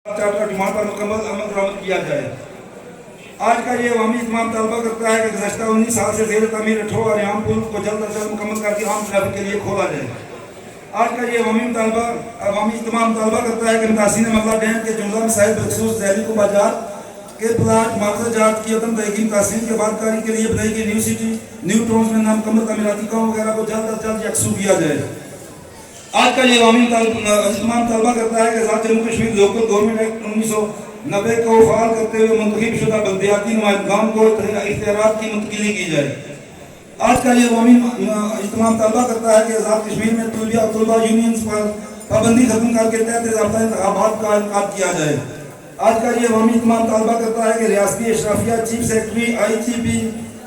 Charter demand پر مکمل عمل درآمد کیا جائے۔ آج کا یہ عوامی اہتمام طالبہ کرتا ہے کہ گزشتہ 19 سال سے زیر تعمیر اٹھو اور عام پل کو جلد از جلد مکمل کر کے عام ٹریفک کے لیے کھولا جائے۔ آج کا یہ عوامی اہتمام طالبہ کرتا ہے کہ متاثرین مغلہ ڈیم کے جملہ مسائل بخصوص ذیلی کو باجات کے پلاٹ معاوضہ جات کی عدم تحقیق متاثرین کے بعد کاری کے لیے بنائی گئی نیو سٹی نیو ٹاؤنز میں نامکمل تعمیراتی کاموں وغیرہ کو جلد از جلد یکسو کیا جائے۔ آج کا یہ عوامی اہتمام طالبہ کرتا ہے کہ ذات Jammu Kashmir local government act 1990 کو فعال کرتے ہوئے منتخب شدہ بلدیاتی نمائندگان کو اختیارات کی منتقلی کی جائے۔ آج کا یہ عوامی اہتمام طالبہ کرتا ہے کہ آزاد کشمیر میں طلبہ یونینز پر پابندی ختم کر کے تحت ضابطہ انتخابات کا انعقاد کیا جائے۔ آج کا یہ عوامی اہتمام طالبہ کرتا ہے کہ ریاستی اشرافیہ چیف سیکرٹری آئی جی پی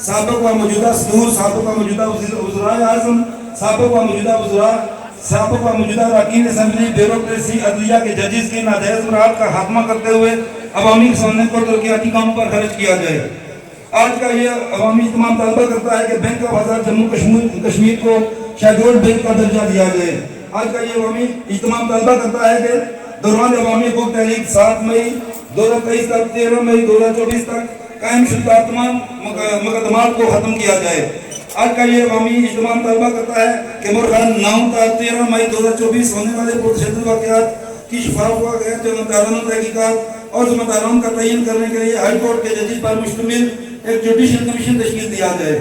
سابق و موجودہ صدور سابق و موجودہ وزرائے اعظم سابق و موجودہ اراکین اسمبلی بیوروکریسی عدلیہ کے ججز کی ناجائز مراحت کا خاتمہ کرتے ہوئے عوامی خزانے کو ترقیاتی کاموں پر خرچ کیا جائے۔ آج کا یہ عوامی اہتمام طالبہ کرتا ہے کہ بینک آف آزاد جموں کشمیر کو شیڈولڈ بینک کا درجہ دیا جائے۔ آج کا یہ عوامی اہتمام طالبہ کرتا ہے کہ دوران عوامی حقوق تحریک 7 مئی 2023 تک 13 مئی 2024 تک قائم شدہ تمام مقدمات کو ختم کیا جائے۔ آج کا یہ عوامی اہتمام طالبہ کرتا ہے کہ مرخان 9 تا 13 مئی 2024 ہونے والے پرتشدد واقعات کی شفاف و غیر جانبدارانہ تحقیقات اور ذمہ داروں کا تعین کرنے کے لیے ہائی کورٹ کے ججز پر مشتمل ایک جوڈیشل کمیشن تشکیل دیا جائے۔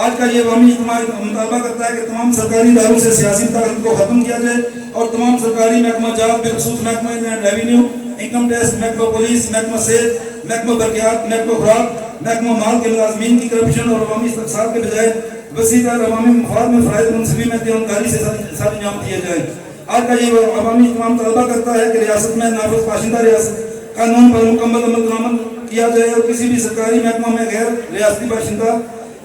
آج کا یہ عوامی اہتمام مطالبہ کرتا ہے کہ تمام سرکاری اداروں سے سیاسی تعلق کو ختم کیا جائے اور تمام سرکاری محکمہ جات بخصوص محکمہ لینڈ ریونیو، انکم ٹیکس، محکمہ پولیس، محکمہ صحت، محکمہ برقیات، محکمہ خوراک، محکمہ مال کے ملازمین کی کرپشن اور عوامی استفسار کے بجائے وسیع تر عوامی مفاد میں فرائض منصبی میں دیانتداری سے سر انجام دیے جائے۔ آج کا یہ عوامی اہتمام طلبہ کرتا ہے کہ ریاست میں نافذ پاشندہ ریاست قانون پر مکمل عمل درآمد کیا جائے اور کسی بھی سرکاری محکمہ میں غیر ریاستی باشندہ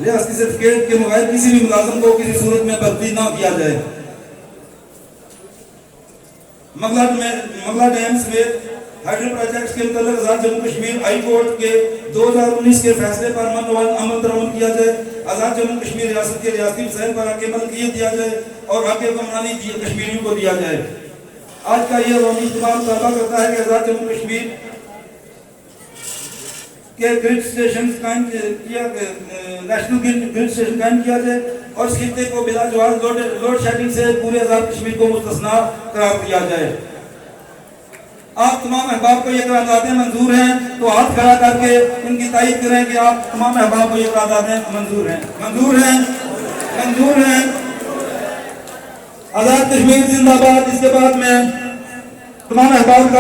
ریاستی سرٹیفکیٹ کے بغیر کسی بھی ملازم کو کسی صورت میں بھرتی نہ کیا جائے۔ مغلہ ڈیم سمیت ہائیڈرو پروجیکٹس کے متعلق آزاد جموں کشمیر ہائی کورٹ کے 2019 کے فیصلے پر عمل درآمد کیا جائے۔ آزاد جموں کشمیر ریاست کے ریاستی مسائل پر حق ملکیت دیا جائے اور حق حکمرانی کشمیریوں کو دیا جائے۔ آج کا یہ عوامی اہتمام طالبہ کرتا ہے کہ آزاد جموں کشمیر کے گرڈ اسٹیشن قائم کیا نیشنل گرڈ اسٹیشن قائم کیا جائے اور اس خطے کو بلا جواز لوڈ شیڈنگ سے پورے آزاد کشمیر کو مستثنا قرار دیا جائے۔ آپ تمام احباب کو یہ قراردادیں منظور ہیں تو ہاتھ کھڑا کر کے ان کی تائید کریں کہ آپ تمام احباب کو یہ قراردادیں منظور ہیں۔ منظور ہیں، منظور ہیں۔ آزاد کشمیر زندہ باد۔ اس کے بعد میں تمام احباب کا